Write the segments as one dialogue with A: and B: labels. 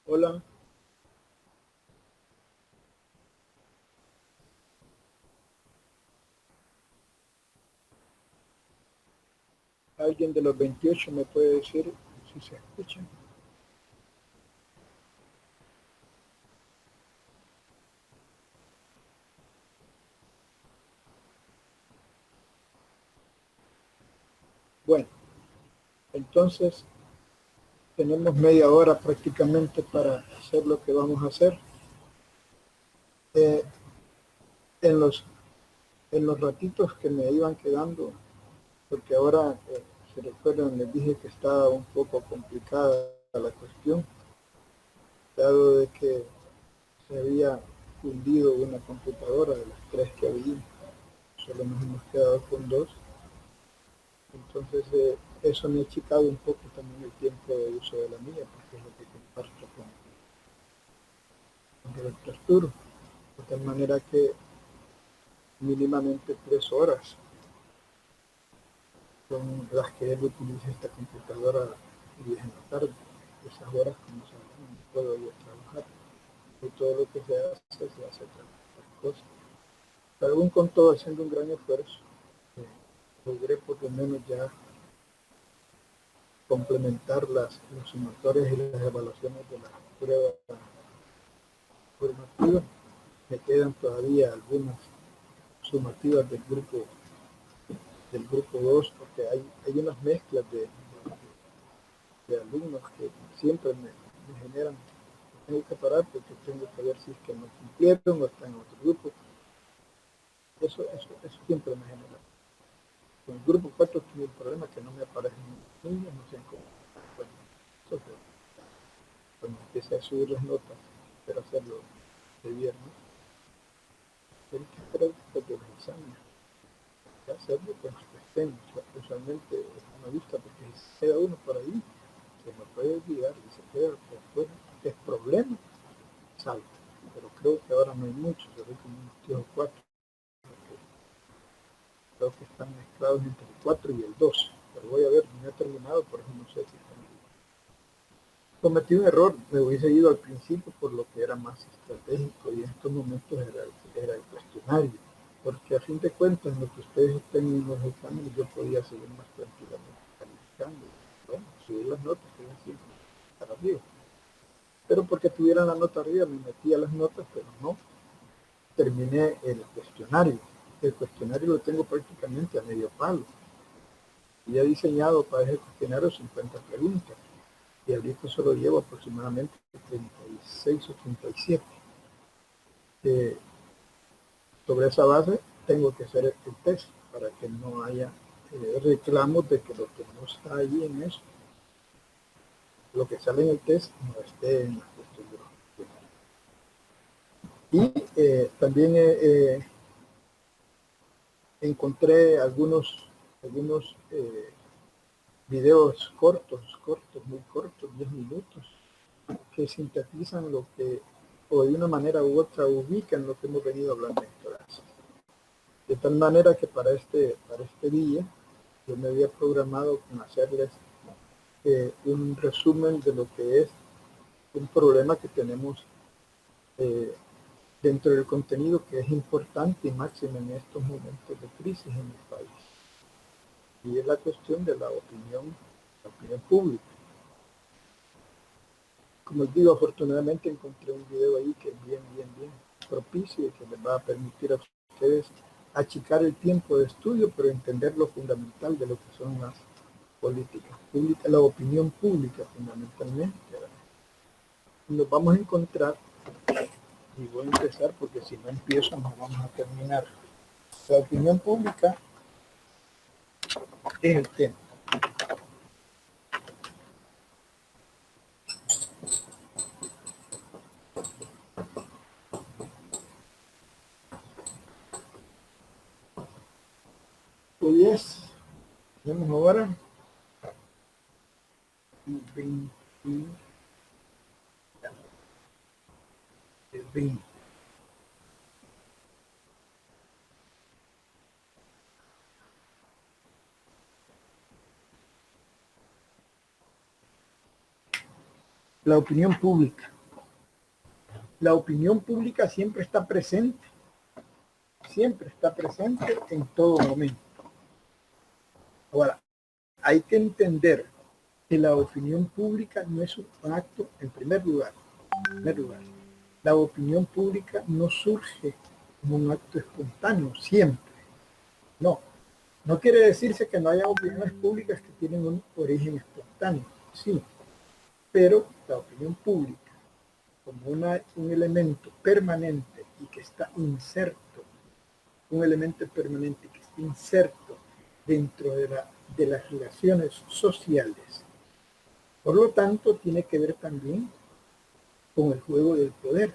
A: Hola, ¿alguien de los 28 me puede decir si se escucha? Bueno, entonces tenemos media hora prácticamente para hacer lo que vamos a hacer. Eh, en, los, en los ratitos que me iban quedando, porque ahora, se recuerdan, les dije que estaba un poco complicada la cuestión, dado de que se había fundido una computadora de las tres que había, solo nos hemos quedado con dos. Entonces, eso me ha achicado un poco también el tiempo de uso de la mía, porque es lo que comparto con Roberto Arturo. De tal manera que mínimamente 3 horas son las que él utiliza esta computadora 10 en la tarde. Esas horas, como saben, no puedo yo trabajar. Y todo lo que se hace otras cosas. Pero aún con todo, haciendo un gran esfuerzo, eh, logré por lo menos ya complementar los sumatories y las evaluaciones de las pruebas formativas. Me quedan todavía algunas sumativas del grupo 2 porque hay unas mezclas de alumnos que siempre me generan, tengo que parar porque tengo que ver si es que no cumplieron o están en otro grupo. Eso siempre me genera. Con el grupo 4 tuve un problema que no me aparecen niños, no sé cómo. Bueno, eso fue cuando empecé a subir las notas, pero hacerlo de viernes, tengo que esperar después de los exámenes, ya hacerlo con los que estén. Usualmente no me gusta porque si queda uno por ahí, se me puede olvidar y se queda después, es problema, salta. Pero creo que ahora no hay muchos, yo veo como unos 3 o 4, creo que están mezclados entre el 4 y el 2, pero voy a ver, no he terminado, por eso no sé si están. Cometí un error, me hubiese ido al principio por lo que era más estratégico y en estos momentos era el cuestionario, porque a fin de cuentas en lo que ustedes estén en los exámenes yo podía seguir más tranquilamente calificando, bueno, subir las notas, que es así, para arriba. Pero porque tuviera la nota arriba me metí a las notas, pero no terminé el cuestionario. El cuestionario lo tengo prácticamente a medio palo. Y he diseñado para ese cuestionario 50 preguntas. Y ahorita solo llevo aproximadamente 36 o 37. Eh, sobre esa base tengo que hacer el test para que no haya reclamos de que lo que no está ahí en eso, lo que sale en el test, no esté en la cuestión de los cuestionarios. Y también encontré algunos videos cortos, muy cortos, 10 minutos, que sintetizan lo que, o de una manera u otra, ubican lo que hemos venido hablando en clase. De tal manera que para este día yo me había programado con hacerles un resumen de lo que es un problema que tenemos eh, dentro del contenido que es importante y máximo en estos momentos de crisis en el país. Y es la cuestión de la opinión pública. Como les digo, afortunadamente encontré un video ahí que es bien propicio y que les va a permitir a ustedes achicar el tiempo de estudio, pero entender lo fundamental de lo que son las políticas públicas, la opinión pública fundamentalmente. Nos vamos a encontrar, y voy a empezar porque si no empiezo no vamos a terminar. La opinión pública es el tema. Pues tenemos ahora 20, 20. La opinión pública. la opinión pública siempre está presente en todo momento. Ahora, hay que entender que la opinión pública no es un acto, en primer lugar, la opinión pública no surge como un acto espontáneo, siempre. No, no quiere decirse que no haya opiniones públicas que tienen un origen espontáneo, sí, pero la opinión pública como un elemento permanente y que está inserto, un elemento permanente que está inserto dentro de las relaciones sociales. Por lo tanto, tiene que ver también con el juego del poder.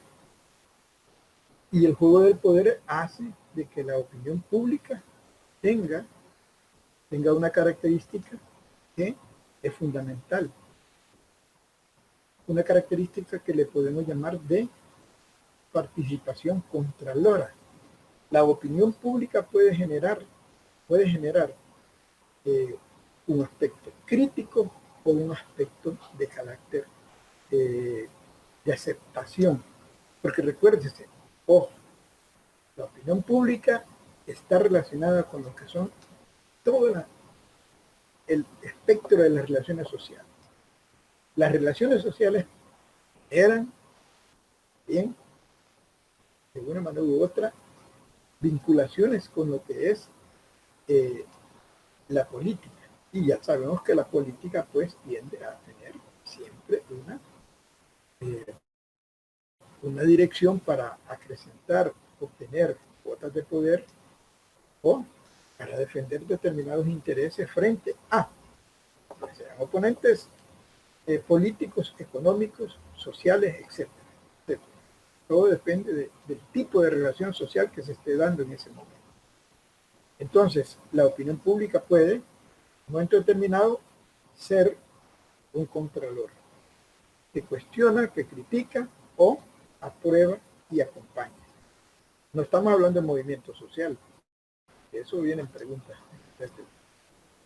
A: Y el juego del poder hace de que la opinión pública tenga una característica que es fundamental. Una característica que le podemos llamar de participación contralora. La opinión pública puede generar un aspecto crítico o un aspecto de carácter de aceptación. Porque recuérdese, ojo, la opinión pública está relacionada con lo que son todo el espectro de las relaciones sociales. Las relaciones sociales eran, bien, de una manera u otra, vinculaciones con lo que es la política. Y ya sabemos que la política pues tiende a tener siempre una dirección para acrecentar, obtener cuotas de poder o para defender determinados intereses frente a, ya sean oponentes políticos, económicos, sociales, etcétera. Todo depende del tipo de relación social que se esté dando en ese momento. Entonces, la opinión pública puede, en un momento determinado, ser un contralor que cuestiona, que critica o aprueba y acompaña. No estamos hablando de movimiento social. Eso viene en preguntas.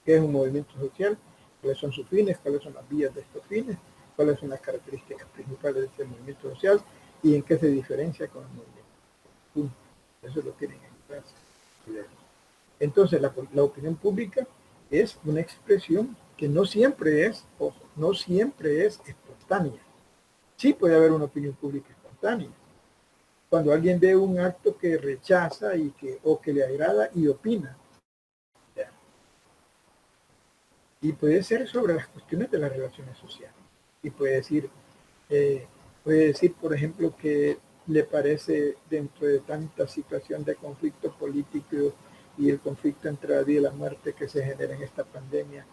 A: ¿Qué es un movimiento social? ¿Cuáles son sus fines? ¿Cuáles son las vías de estos fines? ¿Cuáles son las características principales de este movimiento social? ¿Y en qué se diferencia con el movimiento? Eso lo tienen en clase. Entonces, la opinión pública es una expresión que no siempre es, ojo, no siempre es espontánea. Sí puede haber una opinión pública espontánea. Cuando alguien ve un acto que rechaza o que le agrada y opina. Y puede ser sobre las cuestiones de las relaciones sociales. Y puede decir, por ejemplo, que le parece dentro de tanta situación de conflicto político y el conflicto entre la vida y la muerte que se genera en esta pandemia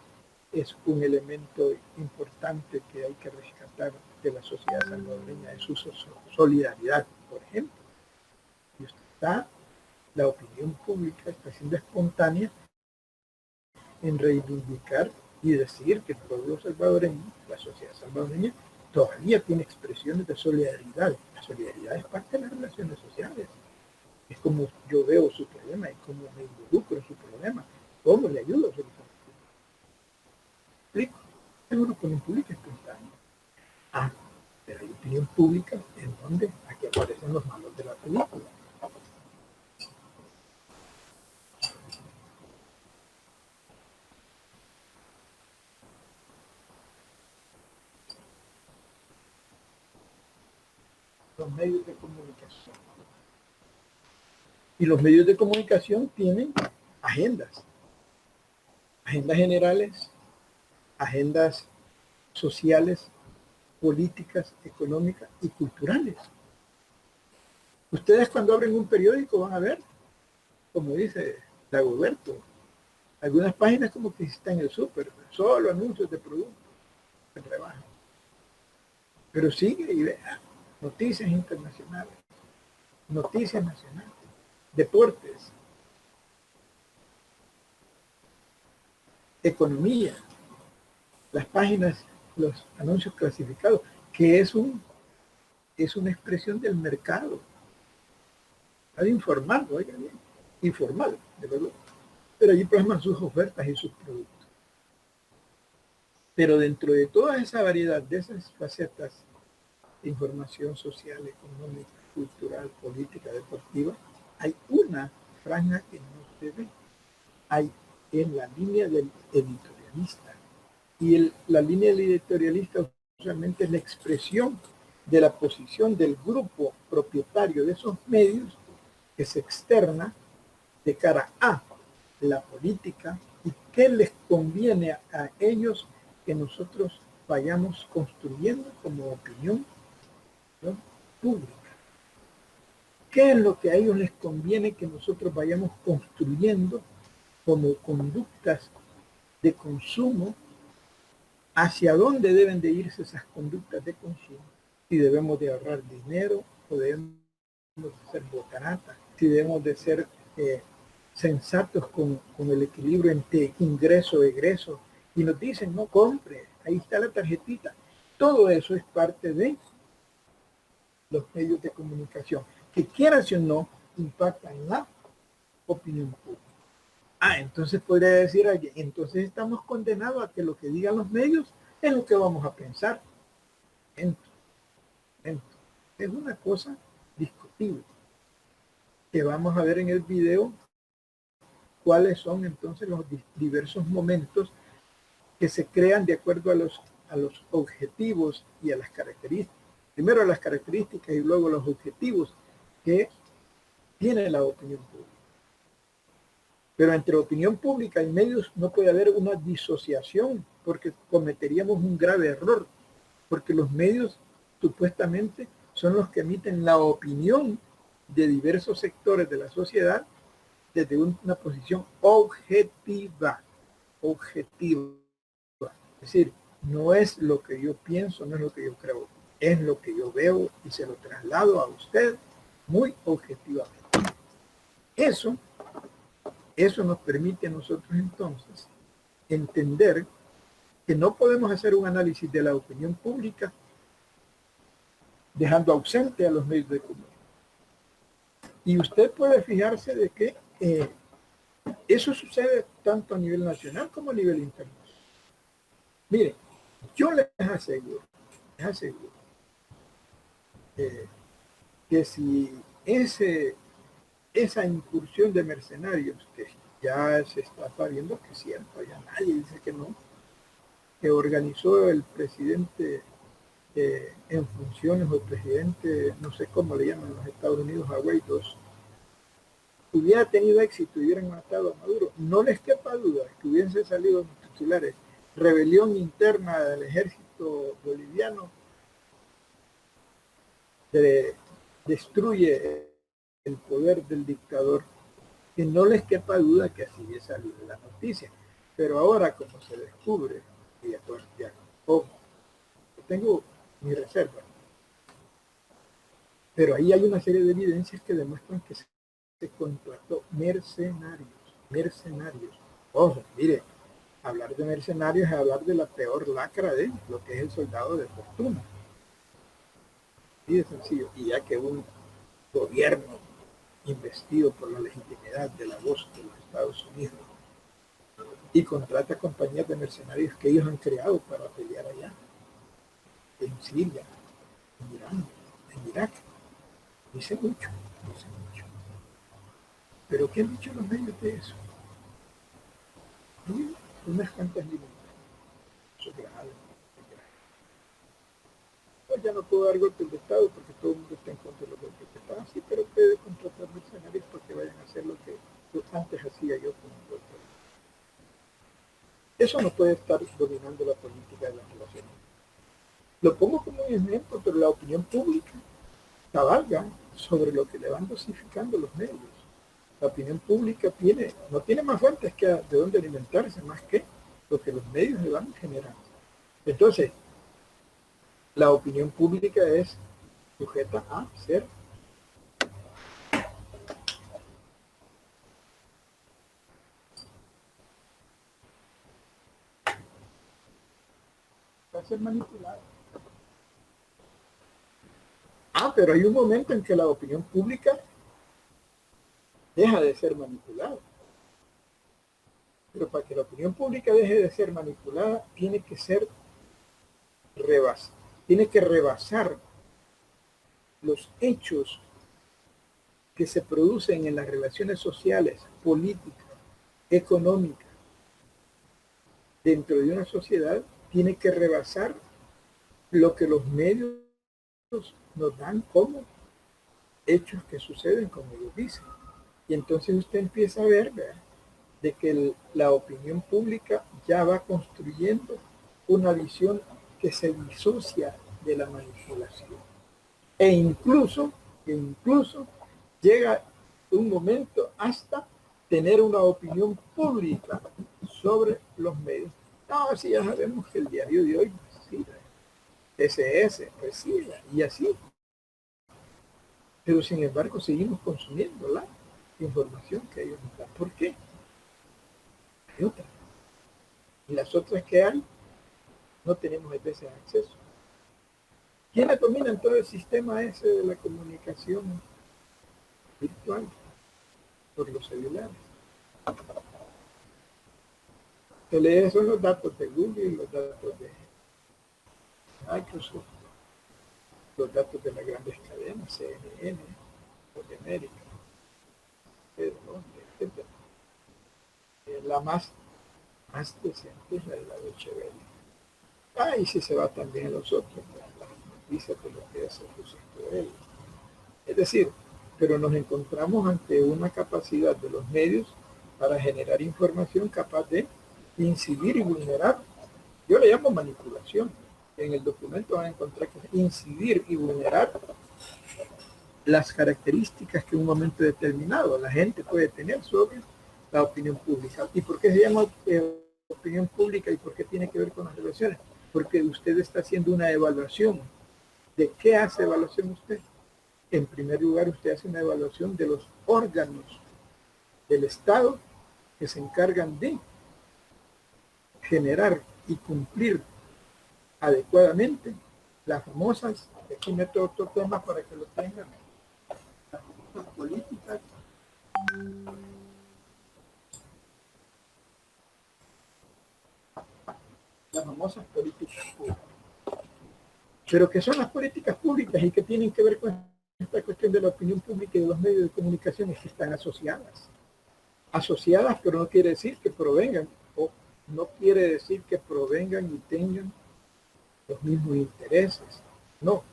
A: es un elemento importante que hay que rescatar de la sociedad salvadoreña, de su solidaridad, por ejemplo. Y está, la opinión pública está siendo espontánea en reivindicar y decir que el pueblo salvadoreño, la sociedad salvadoreña, todavía tiene expresiones de solidaridad. La solidaridad es parte de las relaciones sociales. Es como yo veo su problema y cómo me involucro en su problema, cómo le ayudo a solucionar. ¿Explico? Es una opinión pública espontánea. Pero hay opinión pública en donde aquí aparecen los malos de la película. Los medios de comunicación. Y los medios de comunicación tienen agendas generales, agendas sociales, políticas, económicas y culturales. Ustedes cuando abren un periódico van a ver, como dice Dagoberto, algunas páginas como que están en el súper, solo anuncios de productos de rebaja. Pero sigue y vea, noticias internacionales, noticias nacionales, deportes, economía, las páginas, los anuncios clasificados, que es una expresión del mercado. Está informando, oigan bien, informal, de verdad. Pero allí plasman sus ofertas y sus productos. Pero dentro de toda esa variedad, de esas facetas información social, económica, cultural, política, deportiva, hay una franja que no se ve. Hay en la línea del editorialista. Y la línea del editorialista realmente es la expresión de la posición del grupo propietario de esos medios que se externa de cara a la política y qué les conviene a ellos que nosotros vayamos construyendo como opinión, ¿no?, pública. ¿Qué es lo que a ellos les conviene que nosotros vayamos construyendo como conductas de consumo? ¿Hacia dónde deben de irse esas conductas de consumo? Si debemos de ahorrar dinero o debemos de ser bocaratas, si debemos de ser sensatos con el equilibrio entre ingreso e egreso. Y nos dicen, no compre, ahí está la tarjetita. Todo eso es parte de los medios de comunicación, que quieras o no, impactan en la opinión pública. Entonces podría decir alguien, entonces estamos condenados a que lo que digan los medios es lo que vamos a pensar. Es una cosa discutible, que vamos a ver en el video cuáles son entonces los diversos momentos que se crean de acuerdo a los objetivos y a las características. Primero las características y luego los objetivos que tiene la opinión pública. Pero entre opinión pública y medios no puede haber una disociación, porque cometeríamos un grave error, porque los medios supuestamente son los que emiten la opinión de diversos sectores de la sociedad desde una posición objetiva. Es decir, no es lo que yo pienso, no es lo que yo creo, es lo que yo veo y se lo traslado a usted muy objetivamente. Eso nos permite a nosotros entonces entender que no podemos hacer un análisis de la opinión pública dejando ausente a los medios de comunicación. Y usted puede fijarse de que eso sucede tanto a nivel nacional como a nivel internacional. Mire, yo les aseguro que si esa incursión de mercenarios que ya se está sabiendo que es cierto, ya nadie dice que no, que organizó el presidente en funciones o el presidente, no sé cómo le llaman en los Estados Unidos, Hawaii 2, hubiera tenido éxito y hubieran matado a Maduro, no les quepa duda que hubiesen salido los titulares: rebelión interna del ejército boliviano destruye el poder del dictador, que no les quepa duda que así hubiese salido la noticia. Pero ahora, como se descubre, y ya tengo mi reserva, pero ahí hay una serie de evidencias que demuestran que se contrató mercenarios. Ojo, mire, hablar de mercenarios es hablar de la peor lacra de lo que es el soldado de fortuna. Y de sencillo. Y ya que un gobierno investido por la legitimidad de la voz de los Estados Unidos y contrata compañías de mercenarios que ellos han creado para pelear allá, en Siria, en Irán, en Irak, dice mucho. Pero ¿qué han dicho los medios de eso? Y unas cuantas líneas. Eso es grave. Pues ya no puedo dar golpes de Estado porque todo el mundo está en contra de los golpes de Estado. Sí, pero puede contratar mercenarios porque vayan a hacer lo que antes hacía yo con un golpe. Eso no puede estar dominando la política de las relaciones. Lo pongo como un ejemplo, pero la opinión pública cabalga sobre lo que le van dosificando los medios. La opinión pública no tiene más fuentes que de dónde alimentarse, más que lo que los medios le van generando. Entonces, la opinión pública es sujeta a ser manipulada. Pero hay un momento en que la opinión pública deja de ser manipulada. Pero para que la opinión pública deje de ser manipulada, tiene que rebasar los hechos que se producen en las relaciones sociales, políticas, económicas, dentro de una sociedad, tiene que rebasar lo que los medios nos dan como hechos que suceden, como ellos dicen. Y entonces usted empieza a ver, ¿verdad?, de que la opinión pública ya va construyendo una visión que se disocia de la manipulación. E incluso llega un momento hasta tener una opinión pública sobre los medios. No, sí, ya sabemos que el diario de hoy, sí, SS, pues sí, y así. Pero sin embargo seguimos consumiendo la información que ellos nos dan. ¿Por qué? Hay otras. Y las otras que hay, no tenemos a veces acceso. ¿Quiénes dominan todo el sistema ese de la comunicación virtual? Por los celulares. Se lee son los datos de Google y los datos de Microsoft, los datos de las grandes cadenas, CNN, los de América, etc. La más decente es la de la Deutsche Welle. Y si se va también a los otros, las noticias de lo que hace Francisco Vélez. Es decir, pero nos encontramos ante una capacidad de los medios para generar información capaz de incidir y vulnerar. Yo le llamo manipulación. En el documento van a encontrar que incidir y vulnerar las características que en un momento determinado la gente puede tener sobre la opinión pública. ¿Y por qué se llama opinión pública y por qué tiene que ver con las relaciones? Porque usted está haciendo una evaluación. ¿De qué hace evaluación usted? En primer lugar, usted hace una evaluación de los órganos del Estado que se encargan de generar y cumplir adecuadamente las famosas, aquí meto otro tema para que lo tengan, las famosas políticas públicas. Pero ¿qué son las políticas públicas y qué tienen que ver con esta cuestión de la opinión pública y de los medios de comunicación? Es que están asociadas. Asociadas, pero no quiere decir que provengan, o no quiere decir que provengan y tengan los mismos intereses. No,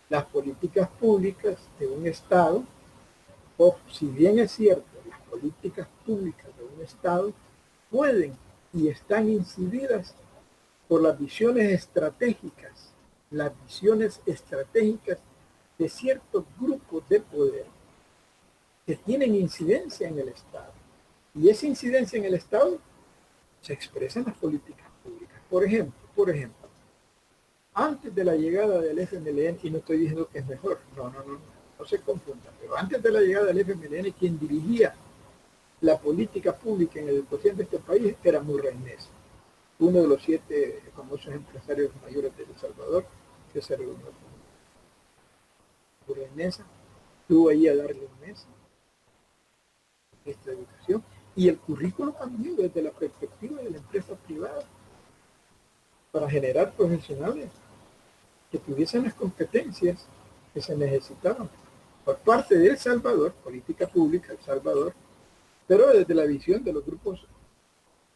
A: las políticas públicas de un Estado, o si bien es cierto, las políticas públicas de un Estado pueden y están incididas por las visiones estratégicas de ciertos grupos de poder que tienen incidencia en el Estado. Y esa incidencia en el Estado se expresa en las políticas públicas. Por ejemplo, antes de la llegada del FMLN, y no estoy diciendo que es mejor, no se confundan, pero antes de la llegada del FMLN, quien dirigía la política pública en la educación de este país era Murray Mesa, uno de los 7 famosos empresarios mayores de El Salvador, que se reunió con Murray Mesa, estuvo ahí a darle un mes esta educación, y el currículo cambió desde la perspectiva de la empresa privada para generar profesionales que tuviesen las competencias que se necesitaban por parte de El Salvador, política pública El Salvador, pero desde la visión de los grupos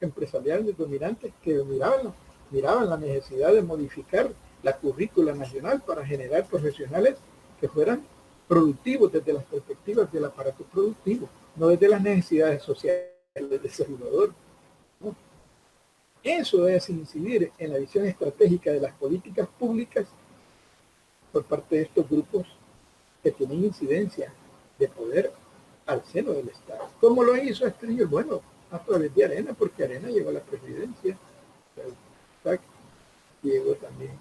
A: empresariales dominantes que miraban la necesidad de modificar la currícula nacional para generar profesionales que fueran productivos desde las perspectivas del aparato productivo, no desde las necesidades sociales del Salvador. ¿No? Eso es incidir en la visión estratégica de las políticas públicas por parte de estos grupos que tienen incidencia de poder al seno del Estado. ¿Cómo lo hizo este señor? Bueno, a través de Arena, porque Arena llegó a la presidencia, y llegó también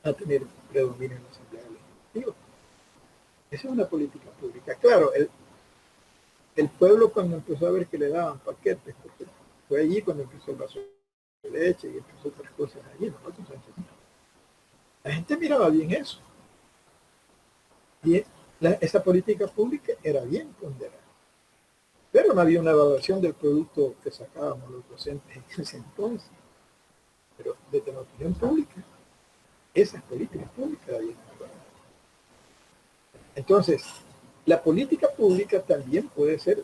A: a tener predominio en la Asamblea Legislativa. Esa es una política pública. Claro, el pueblo cuando empezó a ver que le daban paquetes, porque fue allí cuando empezó el vaso de leche y empezó otras cosas allí, nosotros la gente miraba bien eso. Y esa política pública era bien ponderada. Pero no había una evaluación del producto que sacábamos los docentes en ese entonces. Pero desde la opinión pública, esas políticas públicas habían evaluado. Entonces, la política pública también puede ser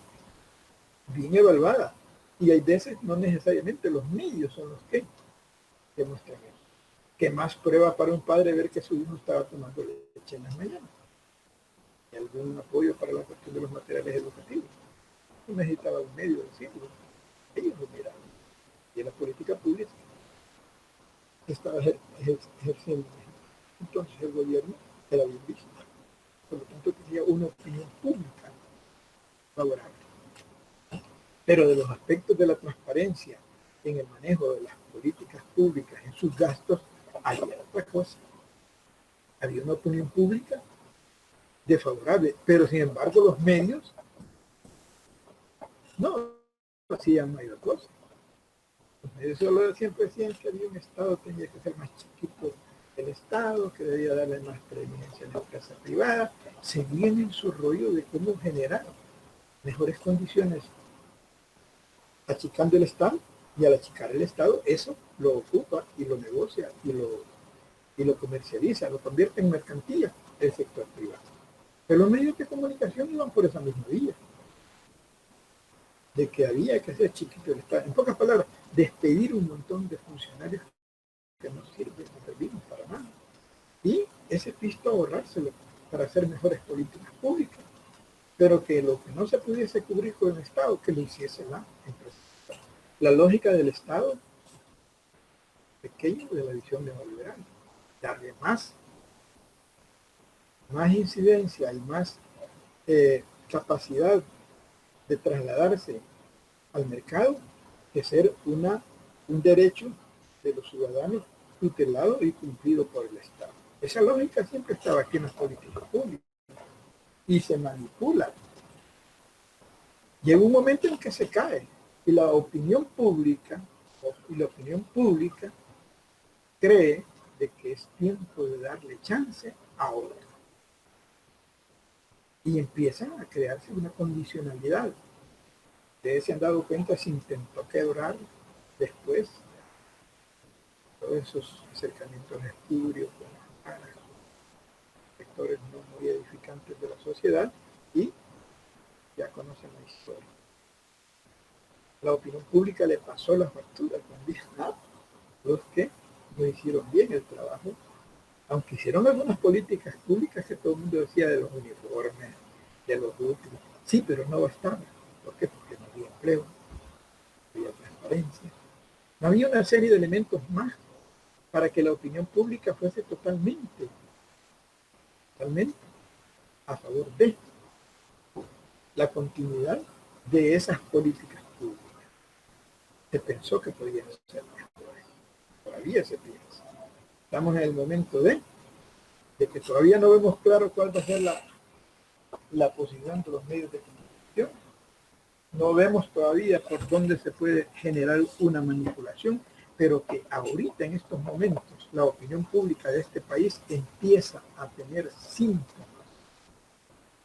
A: bien evaluada. Y hay veces no necesariamente los medios son los que demuestran eso. ¿Qué más prueba para un padre ver que su hijo estaba tomando leche en las mañanas? Y algún apoyo para la cuestión de los materiales educativos. No necesitaba un medio decirlo. Ellos lo miraban. Y en la política pública estaba ejerciendo. Entonces el gobierno era bien visto. Por lo tanto, tenía una opinión pública favorable. Pero de los aspectos de la transparencia en el manejo de las políticas públicas, en sus gastos, había otra cosa. Había una opinión pública desfavorable, pero sin embargo los medios no hacían mayor cosa. Los medios solo siempre decían que había un Estado que tenía que ser más chiquito el Estado, que debía darle más preeminencia a la empresa privada. Seguían en su rollo de cómo generar mejores condiciones achicando el Estado, y al achicar el Estado, eso lo ocupa y lo negocia y lo comercializa, lo convierte en mercancía el sector privado. Pero los medios de comunicación iban por esa misma vía, de que había que hacer chiquito el Estado. En pocas palabras, despedir un montón de funcionarios que no sirven, no servimos para nada. Y ese pisto ahorrárselo para hacer mejores políticas públicas, pero que lo que no se pudiese cubrir con el Estado, que lo hiciese la empresa. La lógica del Estado pequeño de la visión neoliberal, darle más incidencia y más capacidad de trasladarse al mercado que ser un derecho de los ciudadanos tutelado y cumplido por el Estado. Esa lógica siempre estaba aquí en las políticas públicas y se manipula. Llega un momento en que se cae y la opinión pública cree de que es tiempo de darle chance a otro. Y empiezan a crearse una condicionalidad. Ustedes se han dado cuenta, se intentó quebrar después todos esos acercamientos espurios con los sectores no muy edificantes de la sociedad, y ya conocen la historia. La opinión pública le pasó la factura también a los que no hicieron bien el trabajo, aunque hicieron algunas políticas públicas que todo el mundo decía, de los uniformes, de los útiles. Sí, pero no bastaba. ¿Por qué? Porque no había empleo, no había transparencia. No había una serie de elementos más para que la opinión pública fuese totalmente a favor de la continuidad de esas políticas públicas. Se pensó que podían ser mejores. Todavía se piensa. Estamos en el momento de que todavía no vemos claro cuál va a ser la posición de los medios de comunicación. No vemos todavía por dónde se puede generar una manipulación, pero que ahorita en estos momentos la opinión pública de este país empieza a tener síntomas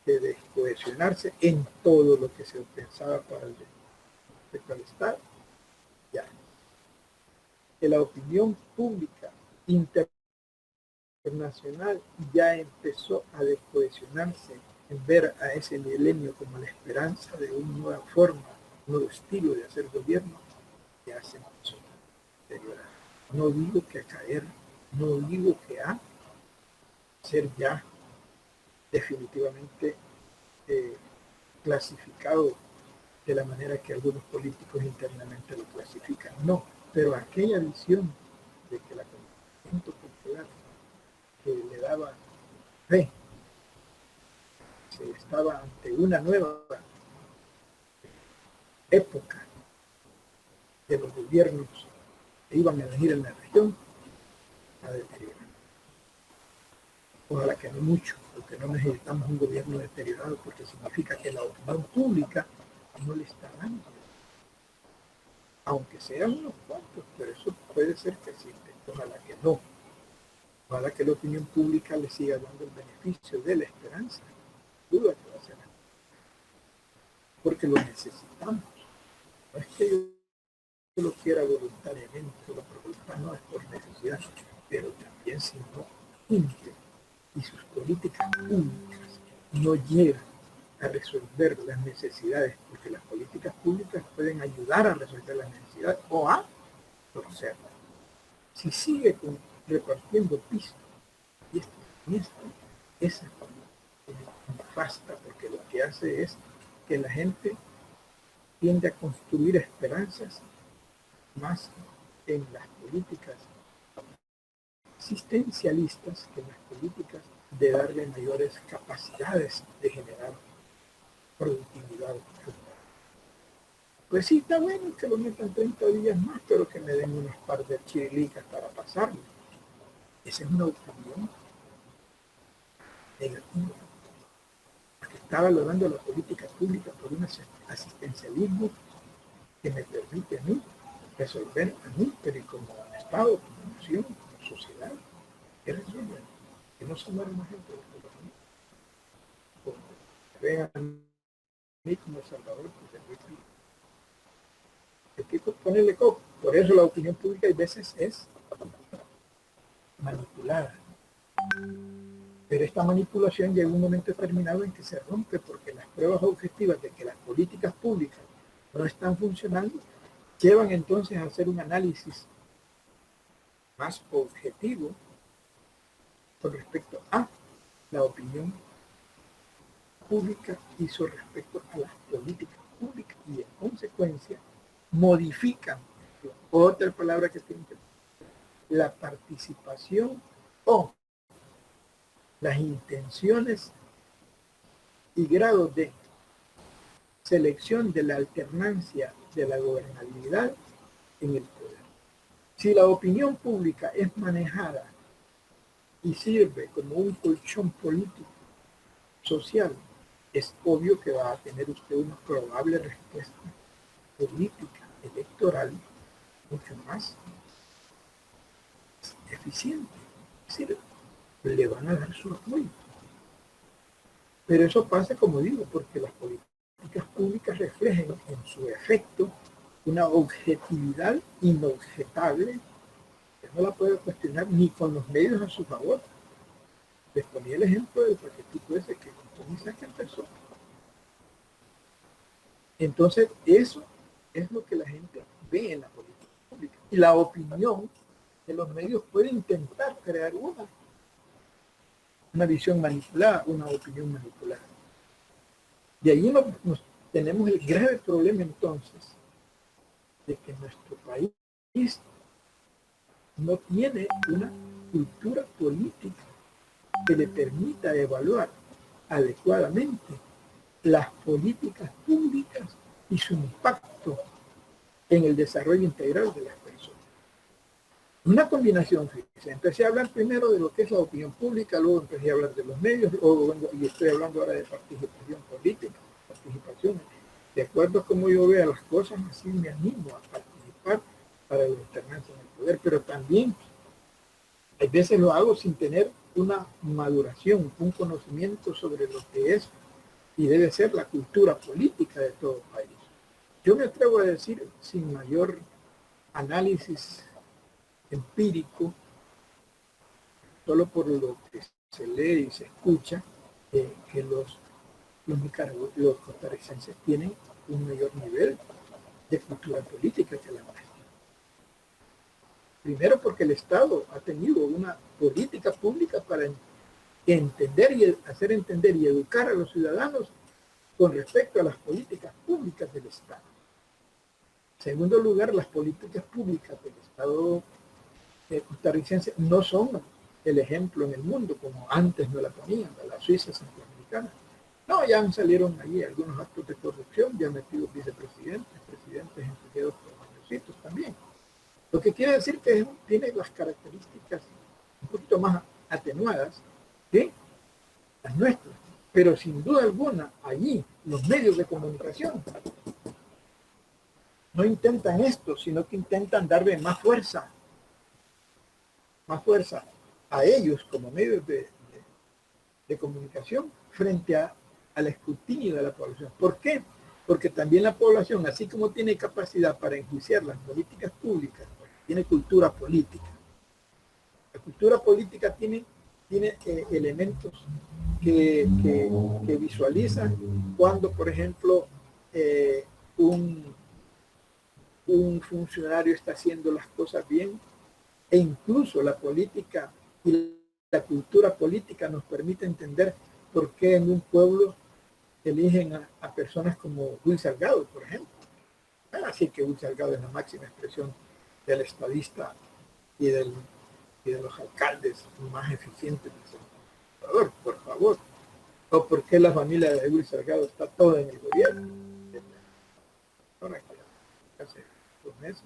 A: de descohesionarse en todo lo que se pensaba para el respecto al Estado. Ya. Que la opinión pública internacional ya empezó a descohesionarse en ver a ese milenio como la esperanza de una nueva forma, un nuevo estilo de hacer gobierno, ya se empezó a deteriorar. No digo que a caer, no digo que a ser ya definitivamente clasificado de la manera que algunos políticos internamente lo clasifican, no, pero aquella visión de que la conocimiento popular que le daba fe, se estaba ante una nueva época de los gobiernos que iban a venir en la región, a deteriorar. Ojalá que no mucho, porque no necesitamos un gobierno deteriorado, porque significa que la opinión pública no le está dando, aunque sean unos cuantos, pero eso puede ser que existe. Ojalá que no. Ojalá que la opinión pública le siga dando el beneficio de la esperanza. Duda que va a ser, porque lo necesitamos. No es que yo lo quiera voluntariamente, lo preocupa no es por necesidad, pero también si no cumple y sus políticas públicas no llega a resolver las necesidades, porque las políticas públicas pueden ayudar a resolver las necesidades o a torcerlas. Si sigue repartiendo pistas y esto es nefasta, porque lo que hace es que la gente tiende a construir esperanzas más en las políticas asistencialistas que en las políticas de darle mayores capacidades de generar productividad. Pues sí, está bueno que lo metan 30 días más, pero que me den unos par de chirilicas para pasarlo. Esa es una opinión negativa. Porque está valorando la política pública por un asistencialismo que me permite a mí resolver a mí, pero como Estado, como nación, como sociedad, que resuelven, que no se muera más gente de que vean a mí como El Salvador, pues hay que ponerle coco. Por eso la opinión pública a veces es manipulada. Pero esta manipulación llega un momento determinado en que se rompe, porque las pruebas objetivas de que las políticas públicas no están funcionando llevan entonces a hacer un análisis más objetivo con respecto a la opinión pública y con respecto a las políticas públicas, y en consecuencia modifican, otra palabra que tiene que ver, la participación o las intenciones y grados de selección de la alternancia de la gobernabilidad en el poder. Si la opinión pública es manejada y sirve como un colchón político, social, es obvio que va a tener usted una probable respuesta política, electoral, mucho más eficiente. Es decir, le van a dar su apoyo. Pero eso pasa, como digo, porque las políticas públicas reflejan en su efecto una objetividad inobjetable que no la puede cuestionar ni con los medios a su favor. Les ponía el ejemplo del paquetito ese que contó que empezó. Entonces, eso es lo que la gente ve en la política pública. Y la opinión de los medios puede intentar crear una visión manipulada, una opinión manipulada. De ahí tenemos el grave problema entonces de que nuestro país no tiene una cultura política que le permita evaluar adecuadamente las políticas públicas y su impacto en el desarrollo integral de las personas. Una combinación, fíjense. Empecé a hablar primero de lo que es la opinión pública, luego empecé a hablar de los medios, y estoy hablando ahora de participación política, participación. De acuerdo a cómo yo vea las cosas, así me animo a participar para la alternancia en el poder, pero también a veces lo hago sin tener una maduración, un conocimiento sobre lo que es y debe ser la cultura política de todo el país. Yo me atrevo a decir, sin mayor análisis empírico, solo por lo que se lee y se escucha, que los costarricenses tienen un mayor nivel de cultura política que la nuestra. Primero porque el Estado ha tenido una política pública para entender y hacer entender y educar a los ciudadanos con respecto a las políticas públicas del Estado. En segundo lugar, las políticas públicas del Estado costarricense no son el ejemplo en el mundo como antes no la ponían, la Suiza centroamericana. No, ya salieron allí algunos actos de corrupción, ya metidos vicepresidentes, presidentes enjuiciados por mayorcitos también. Lo que quiere decir que tiene las características un poquito más atenuadas que las nuestras. Pero sin duda alguna, allí los medios de comunicación no intentan esto, sino que intentan darle más fuerza a ellos como medios de comunicación frente al escrutinio de la población. ¿Por qué? Porque también la población, así como tiene capacidad para enjuiciar las políticas públicas, tiene cultura política. La cultura política tiene tiene elementos que visualizan cuando, por ejemplo, un funcionario está haciendo las cosas bien, e incluso la política y la cultura política nos permite entender por qué en un pueblo eligen a personas como Will Salgado, por ejemplo. Así que Will Salgado es la máxima expresión del estadista y de los alcaldes más eficientes del Salvador, por favor. O por qué la familia de Will Salgado está toda en el gobierno. Ahora que hace 2 meses.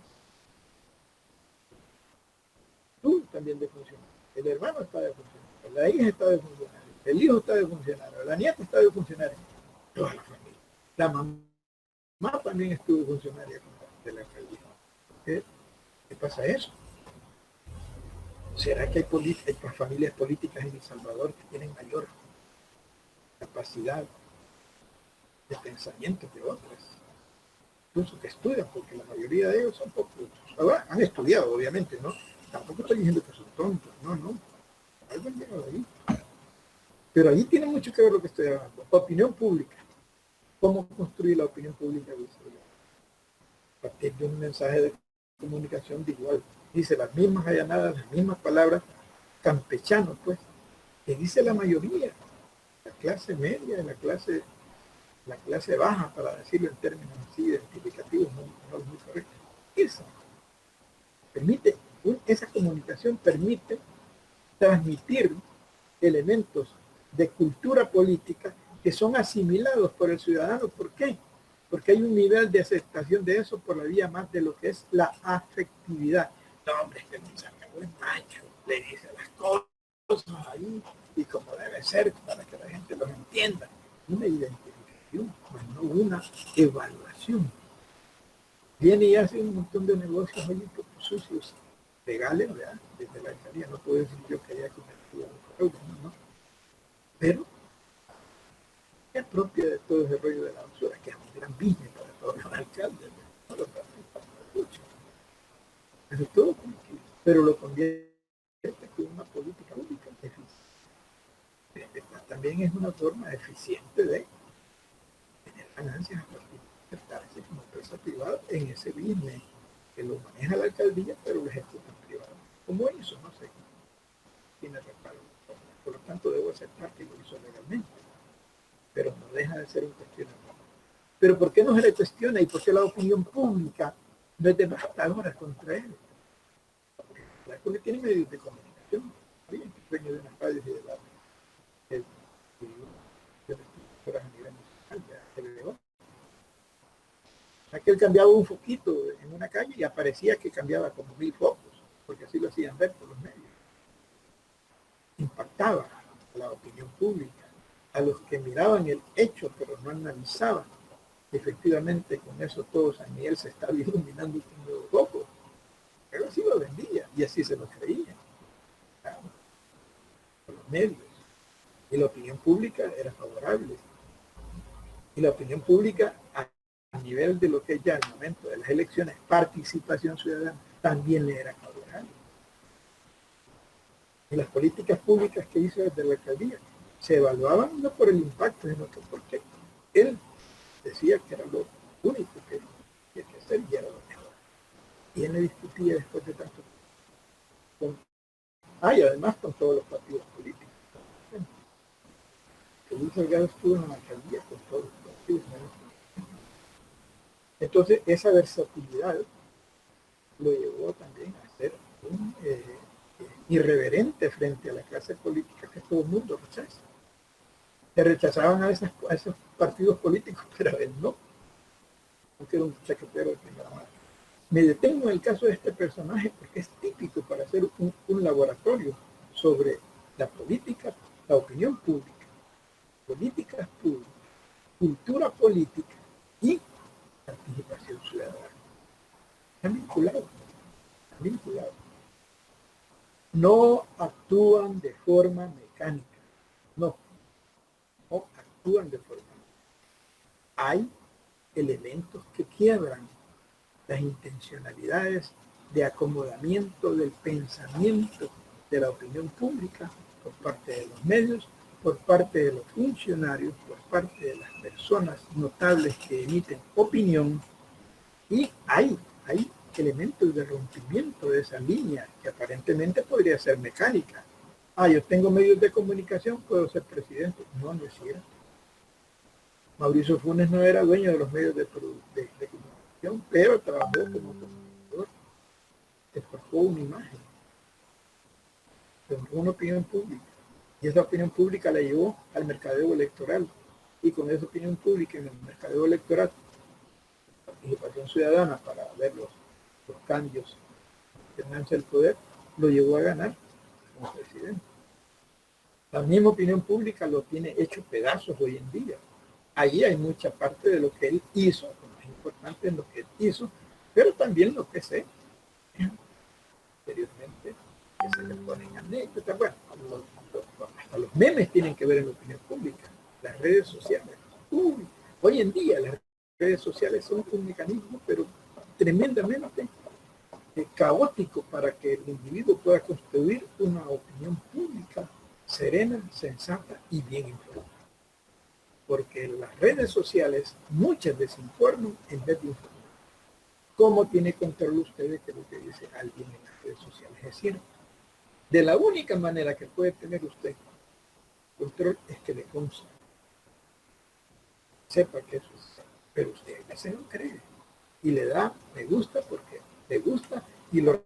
A: Tú también de funcionario. El hermano está de funcionario. La hija está de funcionario. El hijo está de funcionario. La nieta está de funcionario. Toda la familia. La mamá también estuvo funcionaria de la alcaldía. ¿Qué pasa eso? ¿Será que hay familias políticas en El Salvador que tienen mayor capacidad de pensamiento que otras? Incluso que estudian, porque la mayoría de ellos son pocos. Ahora, han estudiado, obviamente, ¿no? Tampoco estoy diciendo que son tontos, no. Algo han llegado ahí. Pero ahí tiene mucho que ver lo que estoy hablando. Opinión pública. ¿Cómo construir la opinión pública? A partir de un mensaje de comunicación de igual. Dice las mismas allanadas, las mismas palabras, campechano, pues, que dice la mayoría, la clase media, la clase baja, para decirlo en términos así identificativos, no es muy correcto. Esa comunicación permite transmitir elementos de cultura política que son asimilados por el ciudadano. ¿Por qué? Porque hay un nivel de aceptación de eso por la vía más de lo que es la afectividad. No, hombre, es que no se acabó el macho, le dice las cosas ahí y como debe ser para que la gente los entienda. Una identificación, pues no una evaluación. Viene y hace un montón de negocios ahí un poco sucios, legales, ¿verdad? Desde la alcaldía, no puedo decir yo que haya cometido un fraude, no. Pero es propia de todo ese rollo de la basura, que es un gran business para todos los alcaldes, no lo para mucho. Eso es todo tranquilo, pero lo convierte en una política pública eficiente. También es una forma eficiente de tener ganancias a partir de estarse como empresa privada en ese business que lo maneja la alcaldía, pero lo ejecutan privado. Como hizo, no sé, tiene reparo. Por lo tanto, debo aceptar que lo hizo legalmente, pero no deja de ser un cuestionamiento. Pero ¿por qué no se le cuestiona y por qué la opinión pública no es devastadora contra él? Porque tiene medios de comunicación, bien, dueño de unas radios y de la a nivel nacional, aquel cambiaba un foquito en una calle y aparecía que cambiaba como 1000 focos, porque así lo hacían ver por los medios. Impactaba a la opinión pública, a los que miraban el hecho pero no analizaban. Efectivamente, con eso todo San Miguel se estaba iluminando con nuevos focos. Pero así lo vendía y así se lo creía. Claro, por los medios. Y la opinión pública era favorable. Y la opinión pública a nivel de lo que es ya el momento de las elecciones, participación ciudadana, también le era favorable. Y las políticas públicas que hizo desde la alcaldía se evaluaban no por el impacto, sino que porque él decía que era lo único que había que hacer y era lo mejor. Y él le discutía después de tanto tiempo. Y además con todos los partidos políticos. Que Luis Salgado estuvo en la alcaldía con todos los partidos. Entonces, esa versatilidad lo llevó también a ser un irreverente frente a la clase política que todo el mundo rechaza. Se rechazaban a esos partidos políticos, pero él no, porque era un chaquetero de primera mano. Me detengo en el caso de este personaje porque es típico para hacer un laboratorio sobre la política, la opinión pública, políticas públicas, cultura política y participación ciudadana. Están vinculados, están vinculados. No actúan de forma mecánica, no actúan de forma mecánica. Hay elementos que quiebran las intencionalidades de acomodamiento del pensamiento de la opinión pública por parte de los medios, por parte de los funcionarios, por parte de las personas notables que emiten opinión, y hay elementos de rompimiento de esa línea que aparentemente podría ser mecánica. Yo tengo medios de comunicación, puedo ser presidente. No, no es cierto. Mauricio Funes no era dueño de los medios de comunicación, pero trabajó como comunicador, se forjó una imagen, formó una opinión pública, y esa opinión pública la llevó al mercadeo electoral, y con esa opinión pública en el mercadeo electoral, participación ciudadana para ver los cambios que lanza el poder, lo llevó a ganar como presidente. La misma opinión pública lo tiene hecho pedazos hoy en día. Ahí hay mucha parte de lo que él hizo, lo más importante en lo que él hizo, pero también lo que sé anteriormente, que se le ponen anécdotas. Bueno, hasta los memes tienen que ver en la opinión pública, las redes sociales. Hoy en día las redes sociales son un mecanismo, pero tremendamente caótico para que el individuo pueda construir una opinión pública serena, sensata y bien informada. Porque las redes sociales, muchas desinforman en vez de informar. ¿Cómo tiene control usted de que lo que dice alguien en las redes sociales es cierto? De la única manera que puede tener usted control es que le consta, sepa que eso es, pero usted ya se lo cree y le da me gusta porque le gusta y lo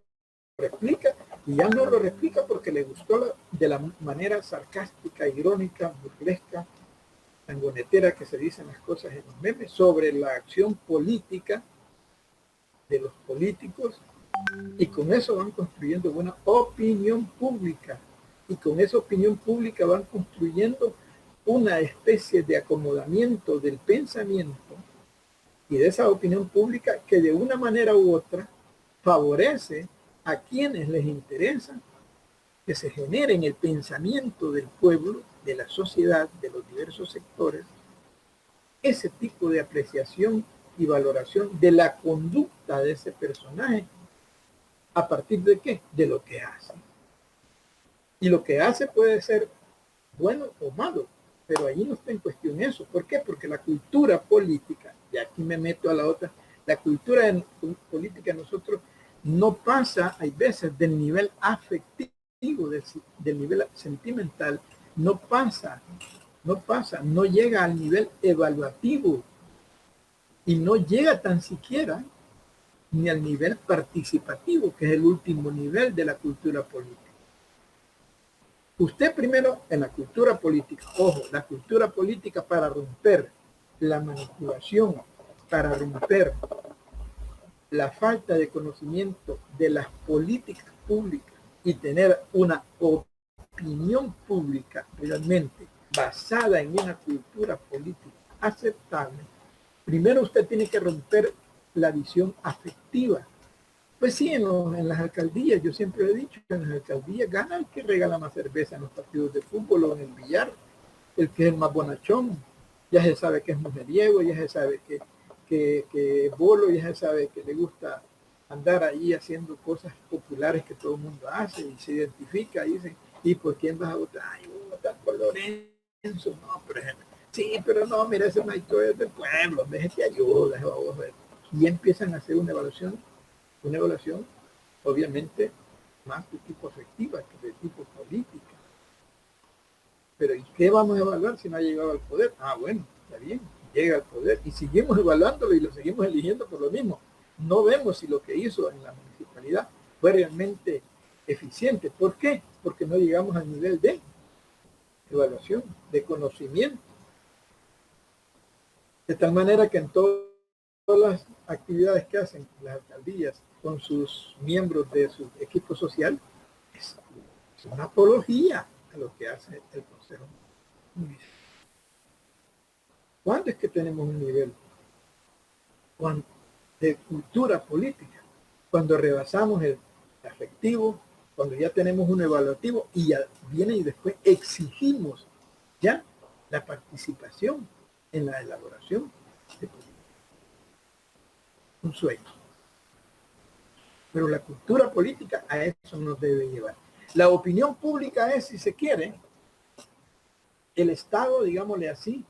A: replica, y ya no lo replica porque le gustó de la manera sarcástica, irónica, burlesca, sangonetera que se dicen las cosas en los memes sobre la acción política de los políticos, y con eso van construyendo una opinión pública, y con esa opinión pública van construyendo una especie de acomodamiento del pensamiento y de esa opinión pública que de una manera u otra favorece a quienes les interesa que se genere en el pensamiento del pueblo, de la sociedad, de los diversos sectores, ese tipo de apreciación y valoración de la conducta de ese personaje. ¿A partir de qué? De lo que hace. Y lo que hace puede ser bueno o malo, pero ahí no está en cuestión eso. ¿Por qué? Porque la cultura política, y aquí me meto a la otra, la cultura política de nosotros no pasa, hay veces, del nivel afectivo, del nivel sentimental, no pasa, no llega al nivel evaluativo y no llega tan siquiera ni al nivel participativo, que es el último nivel de la cultura política. Usted primero en la cultura política, ojo, la cultura política para romper la manipulación, para romper la falta de conocimiento de las políticas públicas y tener una opinión pública realmente basada en una cultura política aceptable, primero usted tiene que romper la visión afectiva. Pues sí, en las alcaldías, yo siempre he dicho que en las alcaldías gana el que regala más cerveza en los partidos de fútbol o en el billar, el que es el más bonachón, ya se sabe que es mujeriego, ya se sabe que bolo, ya se sabe que le gusta andar ahí haciendo cosas populares que todo el mundo hace y se identifica y dicen, ¿y por quién vas a votar? Ay, voy a votar por Lorenzo, no, por ejemplo. Sí, pero no, mira, ese maestro es del pueblo, déjate ayuda, vamos a ver. Y empiezan a hacer una evaluación, obviamente, más de tipo afectiva que de tipo política. Pero ¿y qué vamos a evaluar si no ha llegado al poder? Bueno, está bien, llega al poder y seguimos evaluándolo y lo seguimos eligiendo por lo mismo. No vemos si lo que hizo en la municipalidad fue realmente eficiente. ¿Por qué? Porque no llegamos al nivel de evaluación, de conocimiento. De tal manera que en todas las actividades que hacen las alcaldías con sus miembros de su equipo social, es una apología a lo que hace el Consejo Municipal. ¿Cuándo es que tenemos un nivel de cultura política? Cuando rebasamos el afectivo, cuando ya tenemos un evaluativo y ya viene y después exigimos ya la participación en la elaboración de política. Un sueño. Pero la cultura política a eso nos debe llevar. La opinión pública es, si se quiere, el estado, digámosle así,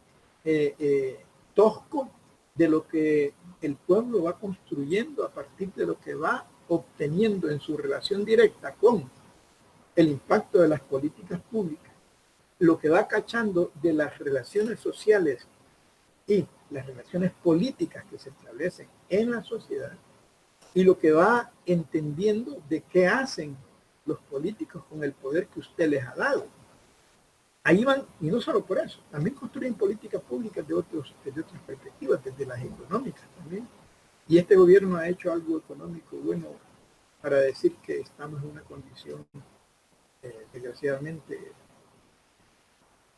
A: tosco de lo que el pueblo va construyendo a partir de lo que va obteniendo en su relación directa con el impacto de las políticas públicas, lo que va cachando de las relaciones sociales y las relaciones políticas que se establecen en la sociedad, y lo que va entendiendo de qué hacen los políticos con el poder que usted les ha dado. Ahí van, y no solo por eso, también construyen políticas públicas de otras perspectivas, desde las económicas también. Y este gobierno ha hecho algo económico bueno para decir que estamos en una condición, desgraciadamente,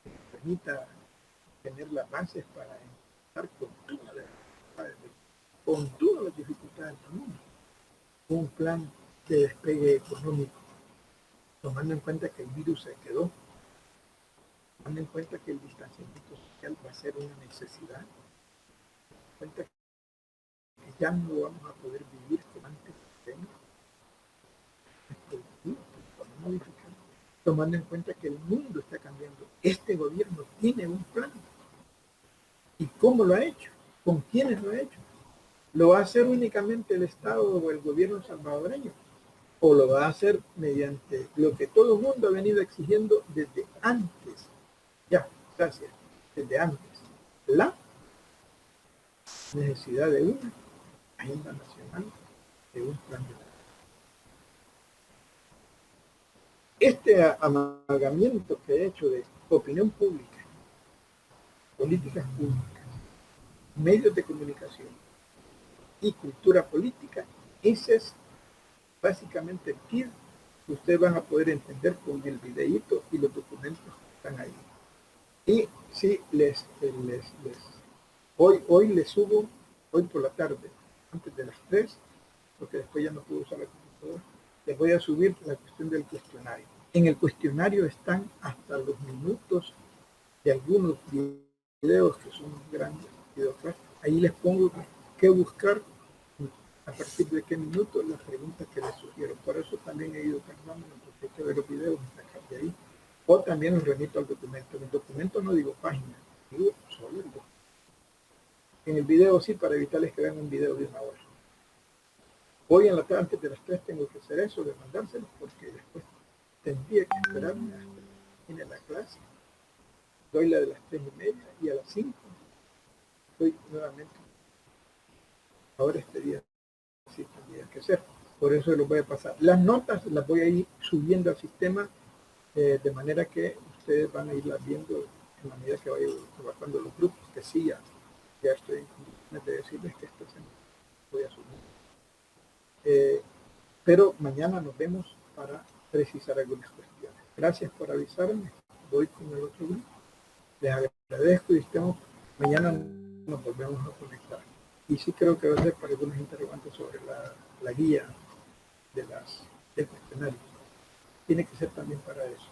A: que permita tener las bases para empezar con todas las dificultades del mundo, un plan de despegue económico, tomando en cuenta que el virus se quedó, tomando en cuenta que el distanciamiento social va a ser una necesidad, tomando en cuenta que ya no vamos a poder vivir como antes, tomando en cuenta que el mundo está cambiando. Este gobierno tiene un plan. ¿Y cómo lo ha hecho? ¿Con quiénes lo ha hecho? ¿Lo va a hacer únicamente el Estado o el gobierno salvadoreño? ¿O lo va a hacer mediante lo que todo el mundo ha venido exigiendo desde antes? Ya, gracias. Desde antes. La necesidad de una agenda nacional, de un plan de paz. Este amalgamiento que he hecho de opinión pública, políticas públicas, medios de comunicación y cultura política, ese es básicamente el kit que ustedes van a poder entender con el videíto y los documentos que están ahí. Y sí, hoy les subo, hoy por la tarde, antes de las 3, porque después ya no puedo usar la computadora, les voy a subir la cuestión del cuestionario. En el cuestionario están hasta los minutos de algunos videos que son grandes, videos. Ahí les pongo qué buscar, a partir de qué minuto, las preguntas que les sugiero. Por eso también he ido tardando, porque hay que ver los videos y sacar de ahí. O también los remito al documento. En el documento no digo página, digo solo el documento. En el video sí, para evitarles que vean un video de 1 hora. Hoy en la tarde, antes de las 3, tengo que hacer eso, de mandárselos, porque después tendría que esperarme hasta que termine la clase. Doy la de las 3:30 y a las 5 estoy nuevamente. Ahora este día sí tendría que ser. Por eso los voy a pasar. Las notas las voy a ir subiendo al sistema, de manera que ustedes van a irlas viendo en la medida que vaya trabajando los grupos, que sí, ya estoy en condiciones de decirles que esta semana voy a subir. Pero mañana nos vemos para precisar algunas cuestiones. Gracias por avisarme. Voy con el otro grupo. Les agradezco y mañana nos volvemos a conectar. Y sí creo que va a ser para algunos interrogantes sobre la guía del cuestionario. Tiene que ser también para eso.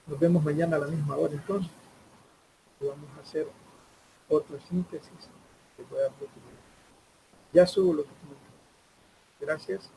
A: Nos vemos mañana a la misma hora entonces. Y vamos a hacer otra síntesis que voy a proponer. Ya subo los documentos. Gracias.